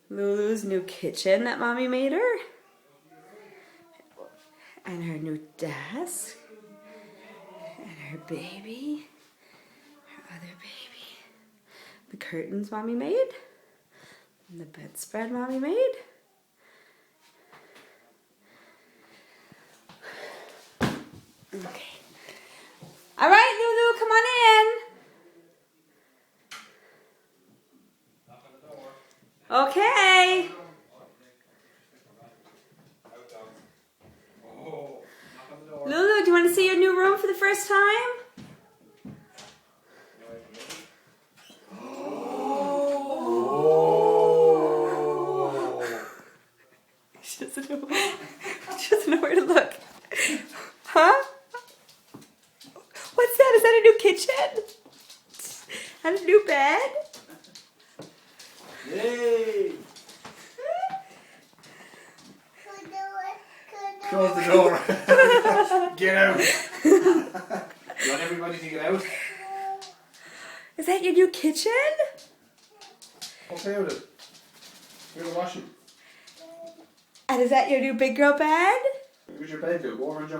Lulu's new kitchen that Mommy made her. And her new desk. And her baby. Her other baby. The curtains Mommy made. And the bedspread Mommy made. Okay. All right, Lulu, come on in. Okay. Lulu, do you want to see your new room for the first time? She doesn't know where to look. Huh? What's that? Is that a new kitchen? And a new bed? Yay! Close the door. Get out. You want everybody to get out? Is that your new kitchen? Okay with it. You're washing. And is that your new big girl bed? Where's your bed go? Go over and jump.